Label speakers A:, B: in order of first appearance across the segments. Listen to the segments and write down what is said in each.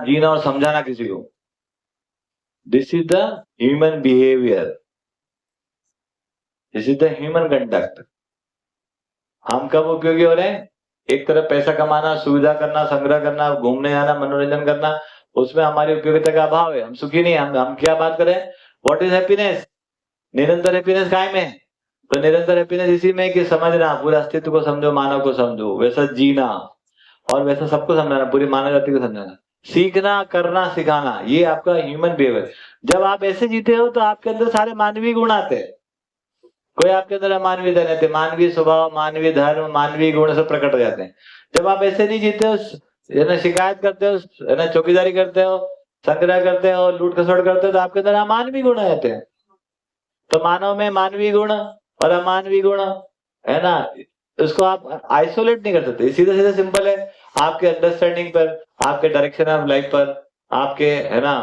A: जीना और समझाना किसी को, this is the human behaviour, this is the human conduct. हम कब उपयोगी हो रहे हैं? एक तरफ पैसा कमाना, सुविधा करना, संग्रह करना, घूमने जाना, मनोरंजन करना, उसमें हमारी उपयोगिता का अभाव है, हम सुखी नहीं। हम क्या बात करें, व्हाट इज हैप्पीनेस? निरंतर हैप्पीनेस कायम है। तो निरंतर हैप्पीनेस इसी में कि समझना, पूरे अस्तित्व को समझो, मानव को समझो, वैसा जीना और वैसा सबको समझाना, पूरी मानव जाति को समझाना, सीखना, करना, सिखाना, ये आपका ह्यूमन बिहेवियर। जब आप ऐसे जीते हो तो आपके अंदर सारे मानवीय गुण आते हैं। कोई आपके अंदर अमानवीय नहीं थे, मानवीय स्वभाव, मानवीय धर्म, मानवीय गुण सब प्रकट हो जाते हैं। जब आप ऐसे नहीं जीते हो, है ना, शिकायत करते हो, है ना, चौकीदारी करते हो, संग्रह करते हो, लूट खसोट करते हो, तो आपके अंदर अमानवीय गुण आ जाते हैं। तो मानव में मानवीय गुण और अमानवीय गुण, है ना, उसको आप आइसोलेट नहीं कर सकते। सीधा सीधा सिंपल है, आपके अंडरस्टैंडिंग पर, आपके डायरेक्शन ऑफ लाइफ पर, आपके, है ना,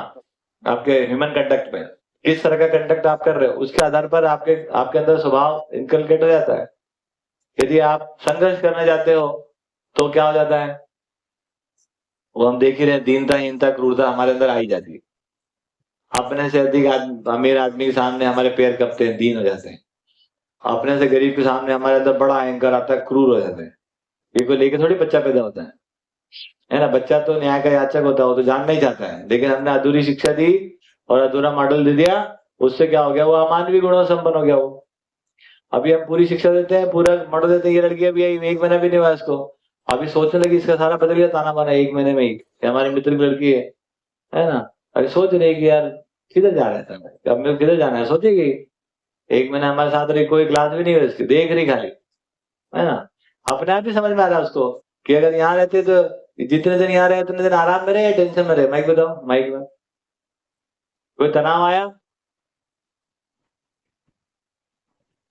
A: आपके ह्यूमन कंडक्ट में, किस तरह का कंडक्ट आप कर रहे हो, उसके आधार पर आपके आपके अंदर स्वभाव इनकलकेट हो जाता है। यदि आप संघर्ष करना चाहते हो तो क्या हो जाता है, वो हम देख ही रहे हैं, दीनता, हीनता, क्रूरता हमारे अंदर आई जाती है। अपने से अधिक अमीर आदमी के सामने हमारे पैर कपते हैं, दीन हो जाते हैं। अपने से गरीब के सामने हमारे अंदर बड़ा अहंकार आता है, क्रूर हो जाते हैं। ये को लेके थोड़ी बच्चा पैदा होता है ना। बच्चा तो न्याय का याचक होता है, वो तो जानना ही चाहता है, लेकिन हमने अधूरी शिक्षा दी और अधूरा मॉडल दे दिया, उससे क्या हो गया, वो अमानवीय गुणों से संपन्न हो गया। वो अभी हम पूरी शिक्षा देते हैं, पूरा मॉडल देते हैं, ये लड़की अभी एक महीना भी नहीं हुआ इसको, अभी सोचने लगी, इसका सारा बदल गया ताना बाना एक महीने में ही। हमारे मित्र की लड़की है ना, अभी सोच रही कि यार किधर जा रहा है, अब मेरे किधर जाना है, सोचेगी। एक महीना हमारे साथ रही, कोई क्लास भी नहीं हुई इसकी, देख रही खाली, है ना। अपने आप ही समझ में आ रहा है उसको कि अगर यहाँ रहते तो जितने दिन यहाँ रहे उतने दिन आराम में रहे या टेंशन में रहे। माइक बताओ, माइक में कोई तनाव आया?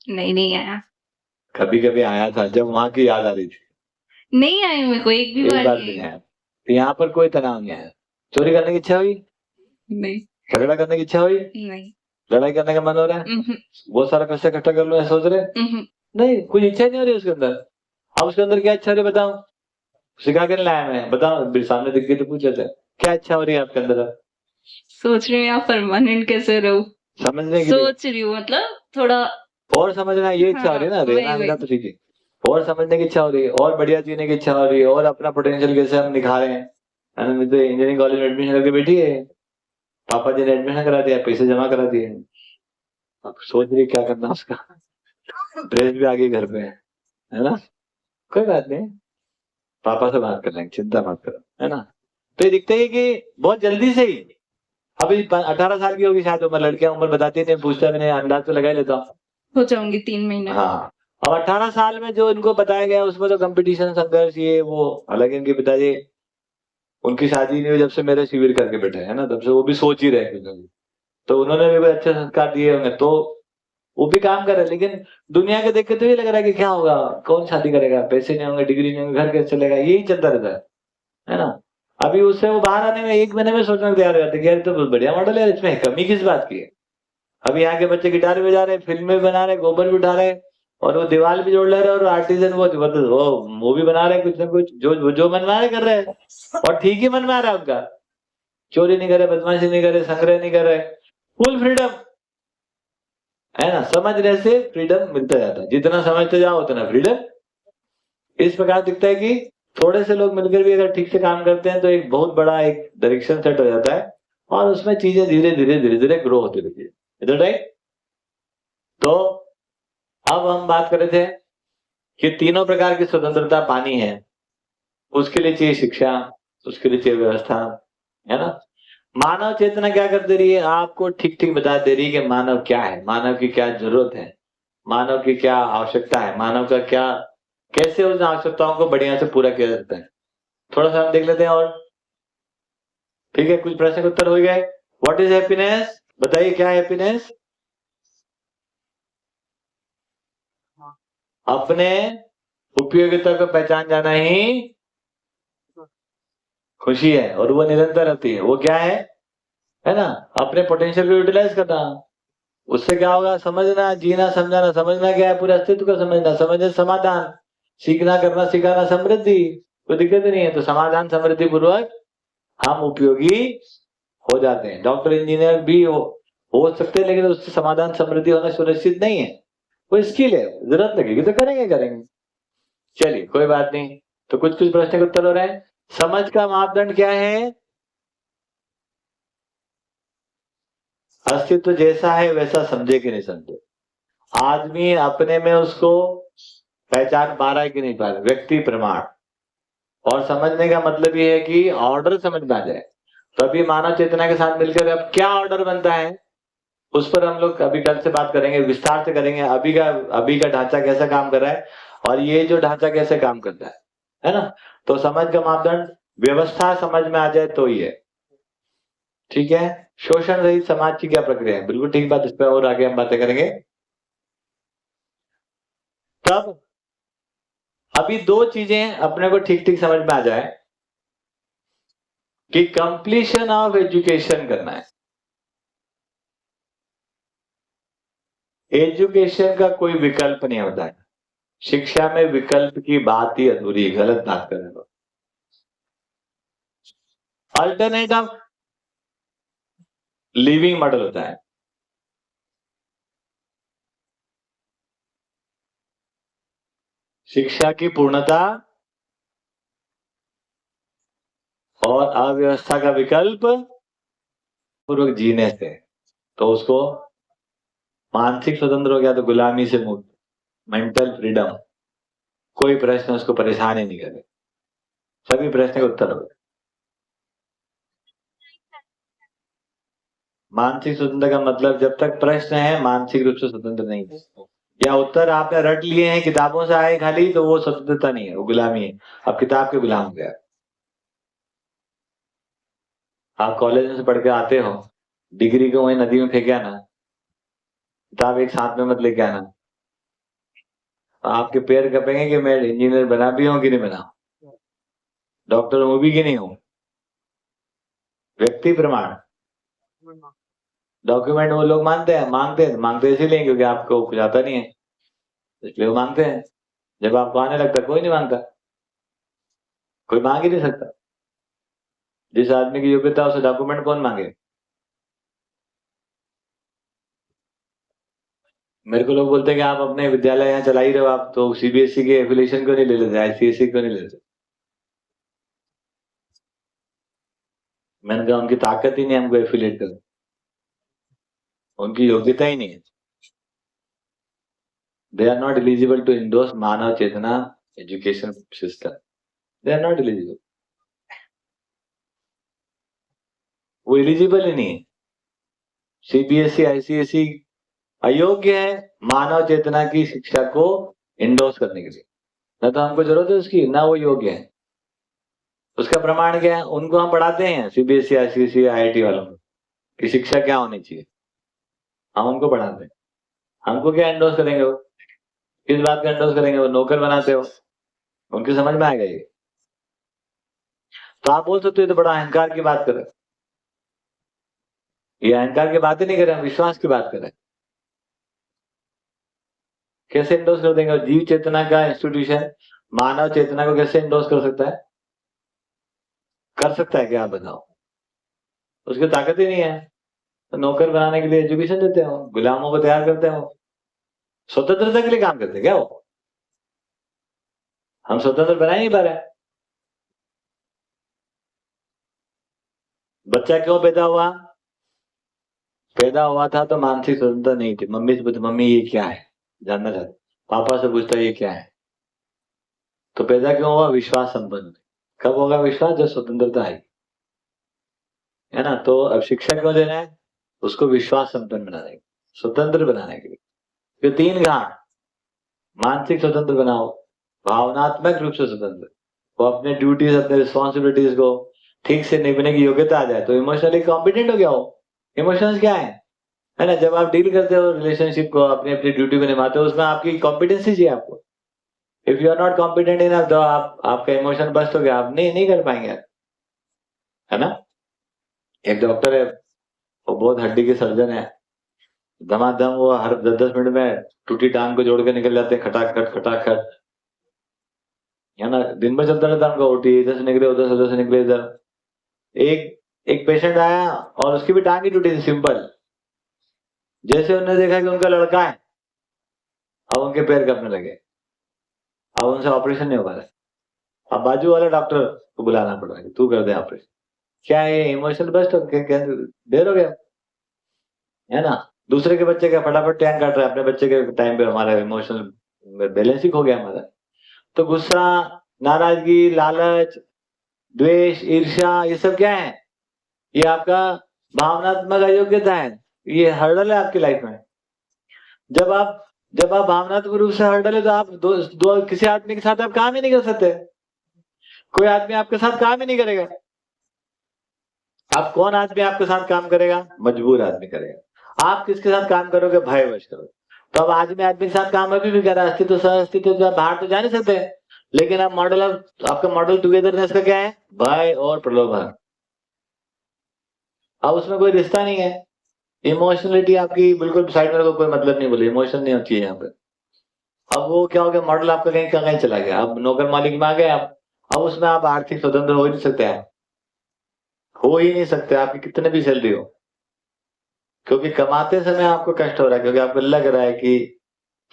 B: नहीं, नहीं आया।
A: कभी कभी आया था, जब वहां की याद आ रही थी।
B: नहीं आया मेरे को, एक भी
A: एक
B: बार
A: बार
B: नहीं
A: भी नहीं
B: आई।
A: आया। तो यहाँ पर कोई तनाव नहीं आया। चोरी करने की इच्छा हुई?
B: नहीं।
A: झगड़ा करने की इच्छा हुई?
B: नहीं।
A: लड़ाई करने का मन हो रहा है? बहुत सारा पैसा इकट्ठा कर लो ऐसा सोच रहे? नहीं, कुछ इच्छा ही नहीं हो रही उसके अंदर। अब उसके अंदर क्या इच्छा हो रही है बताओ, सिखा के नहीं लाया मैं, बताओ, सामने दिख गई तो पूछ लेते, क्या इच्छा हो रही है आपके अंदर?
B: सोच रही हूँ यहाँ परमानेंट कैसे रहूं,
A: समझने के लिए
B: सोच रही हूँ, मतलब थोड़ा
A: और समझना, ये इच्छा हो रही है ना, रहना मिला तो ठीक है। और समझने की इच्छा हो रही है, और बढ़िया जीने की इच्छा हो रही है, और अपना पोटेंशियल कैसे हम निखारे हैं। इंजीनियरिंग कॉलेज में एडमिशन करके बैठी है, पापा जी ने एडमिशन करा दिया, पैसे जमा करा दिए, अब सोच रही क्या करना उसका। ड्रेस भी आ गई घर पे, है ना, कोई बात नहीं, पापा से बात कर लेंगे, चिंता मत करो, है ना। तो ये दिखता है कि बहुत जल्दी से ही, अभी 18 साल की होगी शायद उम्र, लड़कियां उम्र बताती नहीं, पूछता भी नहीं, अंदाज तो लगा ही लेता हूँ।
B: हो जाऊंगी 3 महीने।
A: हाँ, अब 18 साल में जो इनको बताया गया उसमें तो कंपटीशन, संघर्ष, ये वो। हालांकि इनके पिताजी, उनकी शादी नहीं हुई जब से मेरे शिविर करके बैठे है ना, तब से वो भी सोच ही रहे हैं। तो उन्होंने भी अच्छे संस्कार दिए होंगे, तो वो भी काम कर रहे हैं। लेकिन दुनिया के देख के तो ये लग रहा है कि क्या होगा, कौन शादी करेगा, पैसे नहीं होंगे, डिग्री नहीं होंगे, घर कैसे चलेगा, यही चलता रहता है ना। अभी उससे वो बाहर आने में 1 महीने में सोचने को तैयार हो जाते हैं कि यार तो बहुत बढ़िया मॉडल है, इसमें कमी किस बात की है। अभी यहाँ के बच्चे गिटार बजा रहे, फिल्में भी बना रहे, गोबर भी उठा रहे, और वो दीवार भी जोड़ ले रहे, और आर्टिजन वो भी बना रहे, कुछ ना कुछ जो जो मन में आ रहे कर रहे हैं, और ठीक ही मन में आ रहा है उनका। चोरी नहीं करे, बदमाशी नहीं करे, संग्रह नहीं करे, फुल फ्रीडम, है ना। समझने से फ्रीडम मिलता जाता है, जितना समझते जाओ उतना फ्रीडम। इस प्रकार दिखता है कि थोड़े से लोग मिलकर भी अगर ठीक से काम करते हैं तो एक बहुत बड़ा एक डायरेक्शन सेट हो जाता है, और उसमें चीजें धीरे धीरे धीरे धीरे ग्रो होती रहती है। इधर राइट। तो अब हम बात कर रहे थे कि तीनों प्रकार की स्वतंत्रता पानी है, उसके लिए चाहिए शिक्षा, उसके लिए चाहिए व्यवस्था, है ना। मानव चेतना क्या कर दे रही है, आपको ठीक ठीक बता दे रही है कि मानव क्या है, मानव की क्या जरूरत है, मानव की क्या आवश्यकता है, मानव का क्या, कैसे उन आवश्यकताओं को बढ़िया से पूरा किया जाता है। थोड़ा सा हम देख लेते हैं और, ठीक है, कुछ प्रश्न के उत्तर हो गए। व्हाट इज हैप्पीनेस, बताइए क्या है हैप्पीनेस? अपने उपयोगिता को पहचान जाना ही खुशी है, और वो निरंतर रहती है। वो क्या है ना, अपने पोटेंशियल को यूटिलाइज करना। उससे क्या होगा, समझना, जीना, समझाना। समझना क्या है, पूरे अस्तित्व को समझना, समझना समाधान, सीखना, करना, सिखाना, समृद्धि, कोई दिक्कत नहीं है। तो समाधान समृद्धि पूर्वक हम उपयोगी हो जाते हैं। डॉक्टर इंजीनियर भी हो सकते हैं, लेकिन उससे समाधान समृद्धि होना सुनिश्चित नहीं है। वो स्किल है, जरूरत लगेगी तो करेंगे। चलिए कोई बात नहीं। तो कुछ कुछ प्रश्न के उत्तर हो रहे हैं। समझ का मापदंड क्या है? अस्तित्व जैसा है वैसा समझे कि नहीं समझे। आदमी अपने में उसको पहचान पा रहा है कि नहीं पा रहा, व्यक्ति प्रमाण। और समझने का मतलब ये है कि ऑर्डर समझ में आ जाए। तो अभी मानव चेतना के साथ मिलकर अब क्या ऑर्डर बनता है, उस पर हम लोग अभी कल से बात करेंगे, विस्तार से करेंगे। अभी का ढांचा कैसा काम कर रहा है और ये जो ढांचा कैसे काम करता है ना। तो समझ का मापदंड व्यवस्था समझ में आ जाए तो ही है। ठीक है। शोषण रहित समाज की क्या प्रक्रिया है, बिल्कुल ठीक बात। इस पर और आगे हम बातें करेंगे। तब अभी दो चीजें अपने को ठीक ठीक समझ में आ जाए कि कंप्लीशन ऑफ एजुकेशन करना है। एजुकेशन का कोई विकल्प नहीं होता है। शिक्षा में विकल्प की बात ही अधूरी है, गलत बात कर रहे हो। अल्टरनेट ऑफ लिविंग मॉडल होता है। शिक्षा की पूर्णता और अव्यवस्था का विकल्प पूर्वक जीने से, तो उसको मानसिक स्वतंत्र हो गया, तो गुलामी से मुक्त, मेंटल फ्रीडम। कोई प्रश्न उसको परेशान ही नहीं करे, सभी प्रश्न के उत्तर हो गए। मानसिक स्वतंत्र का मतलब जब तक प्रश्न है मानसिक रूप से स्वतंत्र नहीं है, या उत्तर आपने रट लिए हैं किताबों से आए खाली, तो वो स्वतंत्रता नहीं है, वो गुलामी है। अब किताब के गुलाम हो गया। आप कॉलेज में से पढ़ के आते हो, डिग्री को वही नदी में फेंके आना, किताब एक साथ में मत लेके आना। आपके पैर कपेंगे कि मैं इंजीनियर बना भी हूं कि नहीं बना, डॉक्टर हूं भी कि नहीं हूं। व्यक्ति प्रमाण डॉक्यूमेंट वो लोग मांगते इसीलिए क्योंकि आपको कुछ आता नहीं है, इसलिए वो मांगते हैं। जब आपको आने लगता कोई नहीं मांगता, कोई मांग ही नहीं सकता। जिस आदमी की योग्यता उसे डॉक्यूमेंट कौन मांगे। मेरे को लोग बोलते हैं कि आप अपने विद्यालय यहाँ चला ही रहे हो, आप तो सीबीएसई के एफिलिएशन क्यों नहीं ले लेते, आईसीएसई क्यों नहीं ले लेते। मैंने कहा उनकी ताकत ही नहीं हमको एफिलिएट कर, उनकी योग्यता ही नहीं है। They are not eligible to endorse Manav Chetna education system, they are not eligible. वो एलिजिबल ही नहीं है। सीबीएसई आईसीएसई अयोग्य है मानव चेतना की शिक्षा को इंडोर्स करने के लिए। ना तो हमको जरूरत है उसकी, ना वो योग्य है। उसका प्रमाण क्या है, उनको हम पढ़ाते हैं सीबीएसई आईसीएसई आईआईटी वालों को कि शिक्षा क्या होनी चाहिए, हम उनको पढ़ाते हैं। हमको क्या एंडोर्स करेंगे वो, किस बात का एंडोर्स करेंगे, वो नौकर बनाते हो, उनकी समझ में आएगा ये। तो आप बोल सकते हो तो बड़ा अहंकार की बात करें, ये अहंकार की बात ही नहीं करें, हम विश्वास की बात करें। कैसे इंडोर्स कर देंगे, जीव चेतना का इंस्टीट्यूशन मानव चेतना को कैसे इंडोर्स कर सकता है, कर सकता है क्या आप बताओ। उसकी ताकत ही नहीं है। तो नौकर बनाने के लिए एजुकेशन देते हो, गुलामों को तैयार करते हो, स्वतंत्रता के लिए काम करते हैं क्या वो। हम स्वतंत्र बना ही नहीं पा रहे। बच्चा क्यों पैदा हुआ था तो मानसिक स्वतंत्रता नहीं थी। मम्मी से पूछता मम्मी ये क्या है, जानना चाहता। पापा से पूछता ये क्या है। तो पैदा क्यों हुआ, विश्वास संपन्न। कब होगा विश्वास, जब स्वतंत्रता आई, है ना। तो अब शिक्षा क्यों देना है, उसको विश्वास संपन्न बनाने के, स्वतंत्र बनाने के लिए। तो तीन घाट, मानसिक स्वतंत्र बनाओ, भावनात्मक रूप से स्वतंत्र, वो अपने ड्यूटीज अपने रिस्पॉन्सिबिलिटीज को ठीक से निभाने की योग्यता आ जाए, तो इमोशनली कॉम्पिटेंट हो गया हो। इमोशंस क्या है ना। जब आप डील करते हो रिलेशनशिप को, अपनी अपनी ड्यूटी को निभाते हो, उसमें आपकी कॉम्पिटेंसी चाहिए आपको। If you are not competent enough, तो आपका इमोशन बस्ट हो गया, आप नहीं कर पाएंगे, है ना। एक डॉक्टर है, वो बहुत हड्डी के सर्जन है, धमाधम वो हर 10-10 मिनट में टूटी टांग को जोड़ के निकल जाते हैं, खटाखट खटाखट, है ना। दिन भर चलता रहता है उनका, ओटी इधर से निकले उधर से निकले इधर। एक पेशेंट आया और उसकी भी टांग ही टूटी थी, सिंपल। जैसे उन्होंने देखा कि उनका लड़का है, अब उनके पैर कांपने लगे, अब उनसे ऑपरेशन नहीं हो पा रहा। अब बाजू वाले डॉक्टर को बुलाना पड़ रहा है, तू कर दे ऑपरेशन। क्या है ये इमोशनल बस्ट देर हो गया, है ना। दूसरे के बच्चे का फटाफट टैंक काट रहा है, अपने बच्चे के टाइम पे हमारा इमोशनल बैलेंस ही खो गया हमारा। तो गुस्सा, नाराजगी, लालच, द्वेष, ईर्ष्या, ये सब क्या है? ये आपका भावनात्मक अयोग्यता है, ये हर्डल है आपकी लाइफ में। जब आप भावनात्मक रूप से हर्डल है तो आप दो किसी आदमी के साथ आप काम ही नहीं कर सकते। कोई आदमी आपके साथ काम ही नहीं करेगा। अब कौन आदमी आपके साथ काम करेगा? मजबूर आदमी करेगा। आप किसके साथ काम करोगे? भयवश करोगे। तो अब आदमी के साथ काम अभी भी कर रहा है, अस्तित्व सह अस्तित्व तो बाहर तो जा नहीं सकते, लेकिन अब आपका मॉडल टुगेदरनेस का क्या है? भय और प्रलोभन। अब उसमें कोई रिश्ता नहीं है, इमोशनलिटी आपकी बिल्कुल साइड में, कोई मतलब नहीं, बोले इमोशन नहीं होती है यहाँ पे। अब वो क्या हो गया, मॉडल आपका कहीं का कहीं चला गया। अब नौकर मालिक में आ गए आप, अब उसमें आप आर्थिक स्वतंत्र हो ही नहीं सकते हैं, हो ही नहीं सकते, आपकी कितने भी सैलरी हो, क्योंकि कमाते समय आपको कष्ट हो रहा है, क्योंकि आपको लग रहा है कि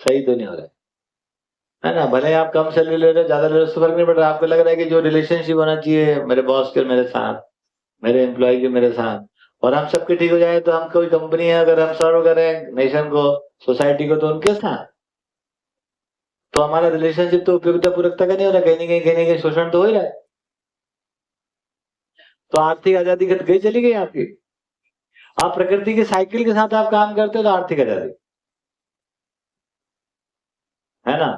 A: सही तो नहीं हो रहा है ना। भले आप कम सैलरी ले रहे हो, ज्यादा ले रहे हो, उससे फर्क नहीं पड़ रहा। आपको लग रहा है कि जो रिलेशनशिप होना चाहिए मेरे बॉस के मेरे साथ, मेरे एम्प्लॉय के मेरे साथ, और हम सबके ठीक हो जाए, तो हम कोई कंपनी है अगर हम सर्व करें नेशन को, सोसाइटी को, तो उनके साथ तो हमारा रिलेशनशिप तो उपयोगिता पूरकता का नहीं हो रहा, कहीं ना कहीं शोषण तो हो ही रहा है। तो आर्थिक आजादी गई चली गई आपकी। आप प्रकृति के साइकिल के साथ आप काम करते हो तो आर्थिक आजादी है ना।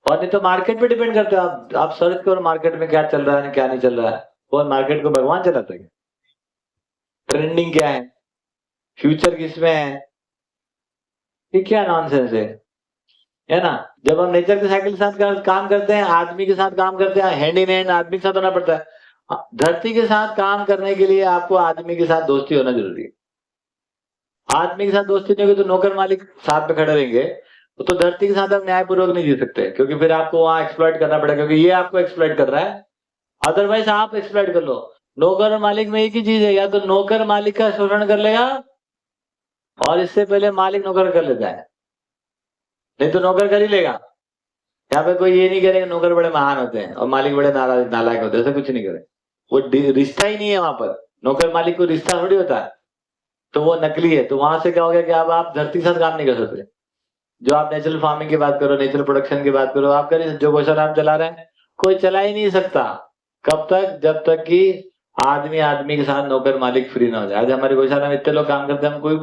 A: और नहीं तो मार्केट पे डिपेंड करते हो आप सर्च करो मार्केट में क्या चल रहा है क्या नहीं चल रहा है। और मार्केट को भगवान चलाता है, ट्रेंडिंग क्या है, फ्यूचर किसमें है, ये क्या नॉनसेंस है ना। जब हम नेचर के साइकिल के साथ काम करते हैं, आदमी के साथ काम करते हैं, हैंड इन हैंड आदमी के साथ होना पड़ता है। धरती के साथ काम करने के लिए आपको आदमी के साथ दोस्ती होना जरूरी है। आदमी के साथ दोस्ती नहीं होगी तो नौकर मालिक साथ में खड़े रहेंगे, तो धरती के साथ आप न्यायपूर्वक नहीं जी सकते, क्योंकि फिर आपको वहां एक्सप्लॉइट करना पड़ेगा, क्योंकि ये आपको एक्सप्लॉइट कर रहा है, अदरवाइज आप एक्सप्लॉइट कर लो। नौकर और मालिक में एक ही चीज है, या तो नौकर मालिक का शोषण कर लेगा, और इससे पहले मालिक नौकर कर लेता है, नहीं तो नौकर कर ही लेगा। यहाँ पे कोई ये नहीं करेगा नौकर बड़े महान होते हैं और मालिक बड़े नालायक होते हैं, ऐसा कुछ नहीं करे। वो रिश्ता ही नहीं है वहां पर, नौकर मालिक को रिश्ता थोड़ी होता है, तो वो नकली है। तो वहां से क्या हो गया कि अब आप धरती के साथ काम नहीं कर सकते। जो आप नेचुरल फार्मिंग की बात करो, नेचुरल प्रोडक्शन की बात करो, आप करें जो गौशाला आप चला रहे हैं, कोई चला ही नहीं सकता। कब तक? जब तक कि आदमी के साथ नौकर मालिक फ्री ना हो जाए। आज हमारे गौशाला में इतने लोग काम करते हैं, हम कोई भी